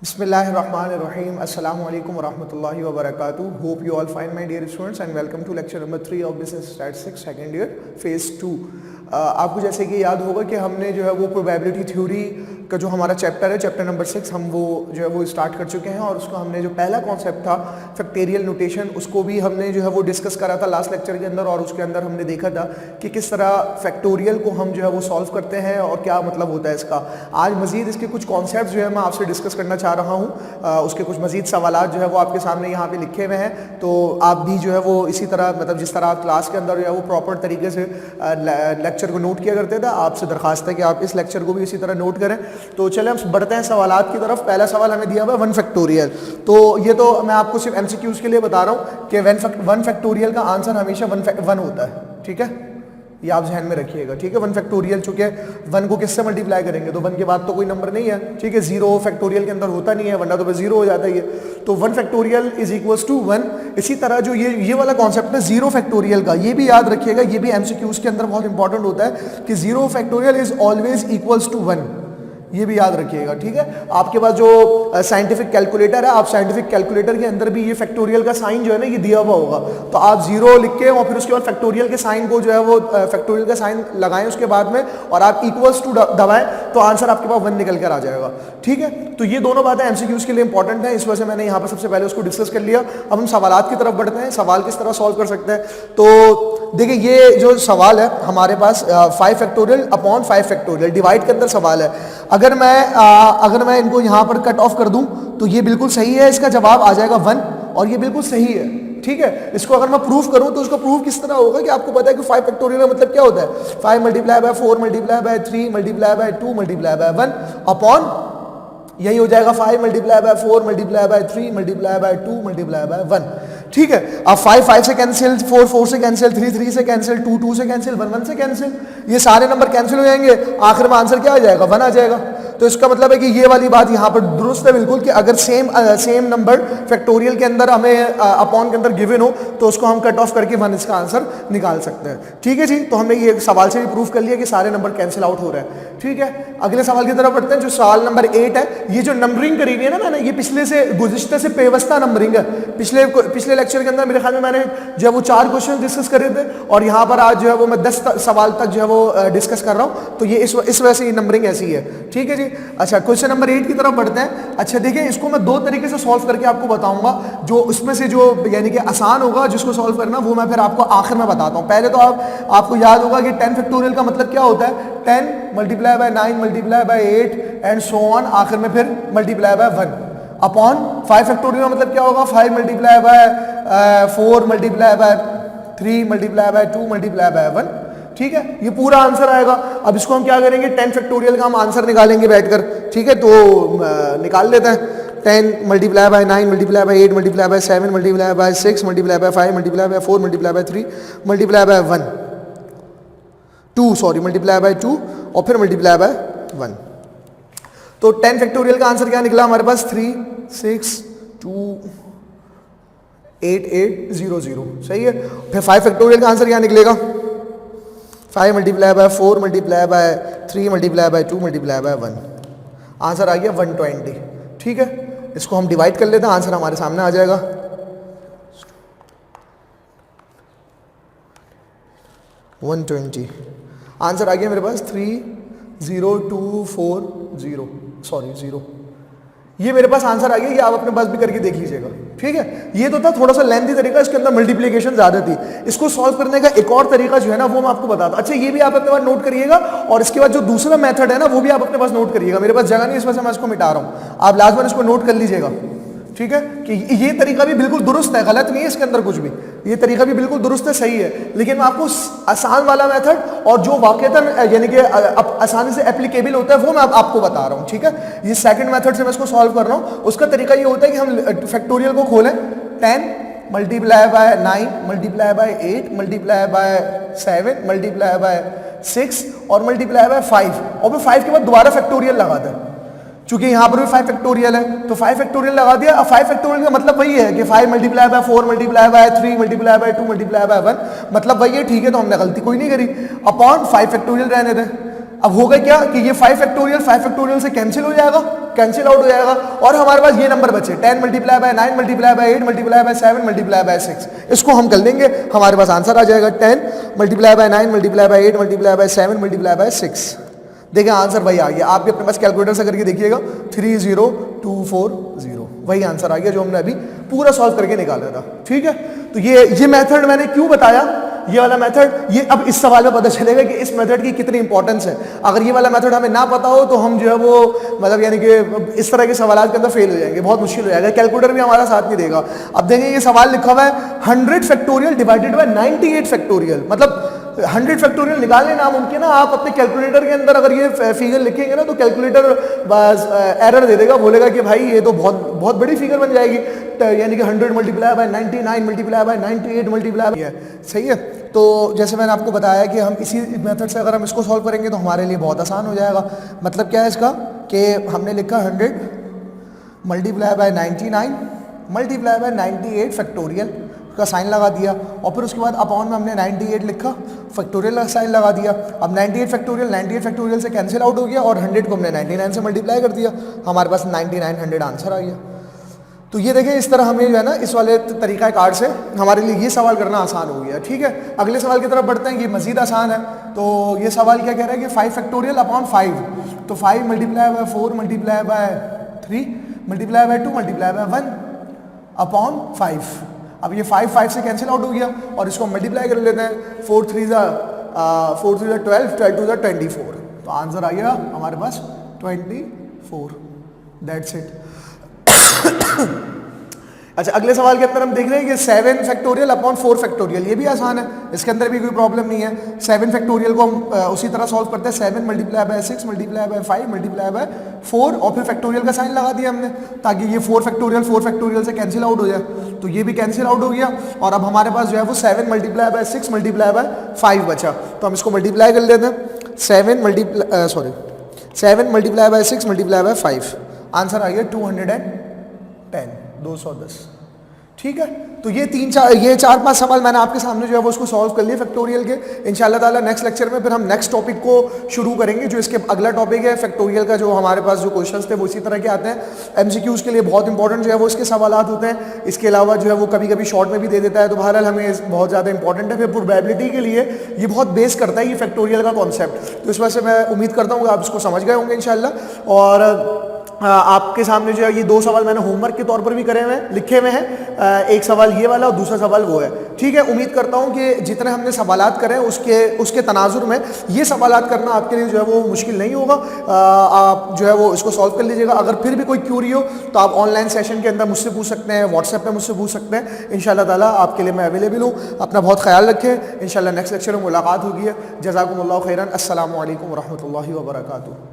Bismillahirrahmanirrahim. Assalamu alaikum warahmatullahi wabarakatuh. Hope you all fine, my dear students, and welcome to lecture number 3 of Business Statistics second year phase 2. आपको जैसे कि याद होगा कि हमने जो है वो प्रोबेबिलिटी थ्योरी का जो हमारा चैप्टर है, चैप्टर नंबर 6, हम वो जो है वो स्टार्ट कर चुके हैं और उसको हमने जो पहला कॉन्सेप्ट था फैक्टोरियल नोटेशन, उसको भी हमने जो है वो डिस्कस करा था लास्ट लेक्चर के अंदर। और उसके अंदर हमने देखा था कि किस तरह फैक्टोरियल को हम जो है वो सॉल्व करते हैं और क्या मतलब होता है इसका। आज मजीद इसके कुछ कॉन्सेप्ट जो है मैं आपसे डिस्कस करना चाह रहा हूँ। उसके कुछ मजीद सवाल जो है वो आपके सामने यहाँ पे लिखे हुए हैं, तो आप भी जो है वो इसी तरह मतलब जिस तरह आप क्लास के अंदर जो है वो प्रॉपर तरीके से लेक्चर को नोट किया करते थे, आपसे दरखास्त है कि आप इस लेक्चर को भी इसी तरह नोट करें। तो चले हम बढ़ते हैं सवालात की तरफ। पहला सवाल हमें दिया हुआ है 1 फैक्टोरियल। तो ये तो मैं आपको सिर्फ एमसीक्यूज के लिए बता रहा हूँ कि 1 फैक्टोरियल का आंसर हमेशा 1 होता है। ठीक है, ये आप ध्यान में रखिएगा। ठीक है, 1 फैक्टोरियल, चूंकि 1 को किससे मल्टीप्लाई करेंगे तो 1 के बाद तो कोई नंबर नहीं है। ठीक है, 0 फैक्टोरियल के अंदर होता नहीं है, वरना तो 0 हो जाता है ये। तो 1 फैक्टोरियल इज इक्वल्स टू 1। इसी तरह जो ये वाला कॉन्सेप्ट है 0 फैक्टोरियल का, ये भी याद रखिएगा, ये भी एमसीक्यूज के अंदर बहुत इंपॉर्टेंट होता है कि 0 factorial is always equals to 1। ये भी याद रखिएगा। ठीक है, आपके पास जो साइंटिफिक कैलकुलेटर है, आप साइंटिफिक कैलकुलेटर के अंदर भी ये फैक्टोरियल का साइन जो है ना ये दिया हुआ होगा, तो आप 0 लिख के और फिर उसके बाद फैक्टोरियल के साइन को जो है वो फैक्टोरियल का साइन लगाएं उसके बाद में और आप इक्वल्स टू दबाएं तो आंसर आपके पास 1 निकल कर आ जाएगा। ठीक है, तो ये दोनों बातें एमसीक्यूज के लिए इंपॉर्टेंट है, इस वजह से मैंने यहाँ पर सबसे पहले उसको डिस्कस कर लिया। अब हम सवालात की तरफ बढ़ते हैं, सवाल किस तरह सॉल्व कर सकते हैं। तो देखिए, ये जो सवाल है हमारे पास 5 फैक्टोरियल अपॉन 5 फैक्टोरियल डिवाइड के अंदर सवाल है। अगर मैं इनको यहाँ पर कट ऑफ कर दूं तो ये बिल्कुल सही है, इसका जवाब आ जाएगा 1 और ये बिल्कुल सही है। ठीक है, इसको अगर मैं प्रूफ करूं तो उसका प्रूफ किस तरह होगा कि आपको पता है कि 5 फैक्टोरियल का मतलब क्या होता है, 5 multiply by 4 multiply by 3 multiply by 2 multiply by 1 upon यही हो जाएगा 5 multiply by 4 multiply by 3 multiply by 2 multiply by 1। ठीक है, अब 5 से कैंसिल, 4 से कैंसिल, 3 से कैंसिल, 2 से कैंसिल, 1 से कैंसिल, ये सारे नंबर कैंसिल हो जाएंगे, आखिर में आंसर क्या आ जाएगा, 1 आ जाएगा। तो इसका मतलब है कि ये वाली बात यहाँ पर दुरुस्त है बिल्कुल कि अगर सेम नंबर फैक्टोरियल के अंदर हमें अपॉन के अंदर गिवन हो तो उसको हम कट ऑफ करके 1 इसका आंसर निकाल सकते हैं। ठीक है जी, तो हमने ये सवाल से भी प्रूफ कर लिया कि सारे नंबर कैंसिल आउट हो रहे हैं। ठीक है, अगले सवाल की तरफ बढ़ते हैं, जो सवाल नंबर 8 है। ये जो नंबरिंग करी हुई है ना मैंने, ये पिछले से गुज़िश्ता से पेवस्ता नंबरिंग है। पिछले लेक्चर के अंदर मेरे ख्याल में मैंने जो है वो 4 क्वेश्चन डिस्कस करे थे और यहाँ पर आज जो है वो मैं 10 सवाल तक जो है वो डिस्कस कर रहा हूँ। तो ये इस वजह से ये नंबरिंग ऐसी है। ठीक है जी, अच्छा क्वेश्चन नंबर 8 की तरफ बढ़ते हैं। अच्छा देखिए, इसको मैं 2 तरीके से सॉल्व करके आपको बताऊंगा, जो उसमें से जो यानी कि आसान होगा जिसको सॉल्व करना वो मैं फिर आपको आखिर में बताता हूँ। पहले तो आपको याद होगा कि 10 फैक्टोरियल का मतलब क्या होता है, 10 multiply by 9 multiply by 8 and so on, आखिर में फिर मल्टीप्लाई बाय 1 अपॉन 5 फैक्टोरियल का मतलब क्या होगा, 5 multiply by 4 multiply by 3 multiply by 2 multiply by 1। ठीक है, ये पूरा आंसर आएगा। अब इसको हम क्या करेंगे, 10 फैक्टोरियल का हम आंसर निकालेंगे बैठकर। ठीक है, तो निकाल लेते हैं। 10 multiply by 9 multiply by 8 multiply by 7 multiply by 6 multiply by 5 multiply by 4 multiply by 3 multiply by 2 multiply by 2 और फिर मल्टीप्लाई बाय 1। तो 10 फैक्टोरियल का आंसर क्या निकला हमारे पास, 3 6 2 8 8 0 0। सही है। फिर 5 फैक्टोरियल का आंसर क्या निकलेगा, 5 multiply by 4 multiply by 3 multiply by 2 multiply by 1। Answer आ गया 120। ठीक है, इसको हम डिवाइड कर लेते हैं, आंसर हमारे सामने आ जाएगा 120। आंसर आ गया मेरे पास 30240 0। ये मेरे पास आंसर आ गया, ये आप अपने पास भी करके देख लीजिएगा। ठीक है, ये तो था थोड़ा सा लेंथी तरीका, इसके अंदर मल्टीप्लिकेशन ज्यादा थी। इसको सॉल्व करने का एक और तरीका जो है ना वो मैं आपको बताता। अच्छा, ये भी आप अपने पास नोट करिएगा और इसके बाद जो दूसरा मेथड है ना वो भी आप अपने पास नोट करिएगा। मेरे पास जगह नहीं, इस वजह से मैं इसको मिटा रहा हूं, आप लाजमन इसको नोट कर लीजिएगा। ठीक है, कि ये तरीका भी बिल्कुल दुरुस्त है, गलत नहीं है इसके अंदर कुछ भी, ये तरीका भी बिल्कुल दुरुस्त है, सही है। लेकिन मैं आपको आसान वाला मेथड और जो वाकईतन यानी कि आसानी से एप्लीकेबल होता है वो मैं आपको बता रहा हूँ। ठीक है, ये सेकंड मेथड से मैं इसको सॉल्व कर रहा हूँ। उसका तरीका ये होता है कि हम फैक्टोरियल को खोलें, 10 multiply by 9 multiply by 8 multiply by 7 multiply by 6 और मल्टीप्लाई बाय 5 और फिर 5 के बाद दोबारा फैक्टोरियल लगा दें। चूंकि यहाँ पर भी 5 फैक्टोरियल है तो 5 फैक्टोरियल लगा दिया। अब 5 फैक्टोरियल का मतलब वही है कि 5 multiply by 4 multiply by 3 multiply by 2 multiply by 1, मतलब वही है। ठीक है, तो हमने गलती कोई नहीं करी, अपॉन 5 फैक्टोरियल रहने दें। अब होगा क्या कि ये 5 फैक्टोरियल से कैंसिल हो जाएगा, कैंसिल आउट हो जाएगा और हमारे पास ये नंबर बचे 10 multiply by 9 multiply by 8 multiply by 7 multiply by 6। इसको हम कर लेंगे, हमारे पास आंसर आ जाएगा 10 multiply by 9 multiply by 8 multiply by 7 multiply by 6। देखिए आंसर वही आ गया, आप भी अपने पास कैलकुलेटर से करके देखिएगा 30240, वही आंसर आ गया जो हमने अभी पूरा सॉल्व करके निकाला था। ठीक है, तो ये मेथड मैंने क्यों बताया, ये वाला मेथड, ये अब इस सवाल में पता चलेगा कि इस मेथड की कितनी इंपॉर्टेंस है। अगर ये वाला मेथड हमें ना पता हो तो हम जो है वो मतलब यानी कि इस तरह के सवाल के अंदर फेल हो जाएंगे, बहुत मुश्किल हो जाएगा, कैलकुलेटर भी हमारा साथ नहीं देगा। अब देखें ये सवाल लिखा हुआ है 100 फैक्टोरियल डिवाइडेड बाय 98 फैक्टोरियल, मतलब 100 फैक्टोरियल निकालने नामुमकिन है। आप अपने कैलकुलेटर के अंदर अगर ये फिगर लिखेंगे ना तो कैलकुलेटर बस एरर दे देगा, बोलेगा कि भाई ये तो बहुत बड़ी फिगर बन जाएगी, यानी कि 100 multiply by 99 multiply by 98 multiply है। सही है, तो जैसे मैंने आपको बताया कि हम इसी मेथड से अगर हम इसको सॉल्व करेंगे तो हमारे लिए बहुत आसान हो जाएगा। मतलब क्या है इसका कि हमने लिखा 100 multiply by 99 multiply by 98 factorial का साइन लगा दिया और फिर उसके बाद अपॉन में हमने 98 लिखा, फैक्टोरियल का साइन लगा दिया। अब 98 फैक्टोरियल से कैंसिल आउट हो गया और 100 को हमने 99 से मल्टीप्लाई कर दिया, हमारे पास 9900 आंसर आ गया। तो ये देखें इस तरह हमें जो है ना इस वाले तरीका कार से हमारे लिए ये सवाल करना आसान हो गया। ठीक है, अगले सवाल की तरफ बढ़ते हैं, ये मजीद आसान है। तो ये सवाल क्या कह रहा है कि 5 फैक्टोरियल अपॉन 5, तो 5 multiply by 4 multiply by 3 multiply by 2 multiply by 1 upon 5। अब ये 5 से कैंसिल आउट हो गया और इसको मल्टीप्लाई कर लेते हैं, 4 3 जा 12, 12 2 24, तो आंसर आ गया हमारे पास 24। That's it. अच्छा, अगले सवाल के अंदर हम देख रहे हैं कि 7 फैक्टोरियल अपॉन 4 फैक्टोरियल, ये भी आसान है, इसके अंदर भी कोई प्रॉब्लम नहीं है। 7 फैक्टोरियल को हम उसी तरह सॉल्व करते हैं, 7 multiply by 6 multiply by 5 multiply by 4 और फिर फैक्टोरियल का साइन लगा दिया हमने ताकि ये 4 फैक्टोरियल से कैंसिल आउट हो जाए, तो ये भी कैंसिल आउट हो गया और अब हमारे पास जो है वो 7 मल्टीप्लाई बाय 6 मल्टीप्लाई बाय 5 बचा, तो हम इसको मल्टीप्लाई कर लेते हैं। 7 multiply by 6 multiply by 5, answer आ गया 210। ठीक है, तो ये 4-5 सवाल मैंने आपके सामने जो है वो उसको सॉल्व कर लिए फैक्टोरियल के। इंशाल्लाह ताला नेक्स्ट लेक्चर में फिर हम नेक्स्ट टॉपिक को शुरू करेंगे, जो इसके अगला टॉपिक है फैक्टोरियल का। जो हमारे पास जो क्वेश्चंस थे वो इसी तरह के आते हैं, एमसीक्यूज के लिए बहुत इंपॉर्टेंट जो है वो इसके सवालात होते हैं। इसके अलावा जो है वो कभी कभी शॉर्ट में भी दे देता है, तो बहरहाल हमें बहुत ज़्यादा इंपॉर्टेंट है। फिर प्रोबेबिलिटी के लिए ये बहुत बेस करता है ये फैक्टोरियल का कॉन्सेप्ट, तो इस वजह से मैं उम्मीद करता हूँ कि आप इसको समझ गए होंगे इंशाल्लाह। और आपके सामने जो है ये 2 सवाल मैंने होमवर्क के तौर पर भी करे हुए हैं, लिखे हुए हैं, एक सवाल ये वाला और दूसरा सवाल वो है। ठीक है, उम्मीद करता हूँ कि जितने हमने सवालात करे उसके तनाजुर में ये सवालात करना आपके लिए जो है वो मुश्किल नहीं होगा। आप जो है वो इसको सॉल्व कर लीजिएगा। अगर फिर भी कोई क्यूरी हो तो आप ऑनलाइन सेशन के अंदर मुझसे पूछ सकते हैं, व्हाट्सएप पे मुझसे पूछ सकते हैं। इंशाल्लाह ताला आपके लिए मैं अवेलेबल हूँ। अपना बहुत ख्याल रखें, इंशाल्लाह नेक्स्ट लेक्चर में मुलाकात होगी। जज़ाकुमुल्लाहु खैरन। अस्सलामु अलैकुम व रहमतुल्लाहि व बरकातुहू।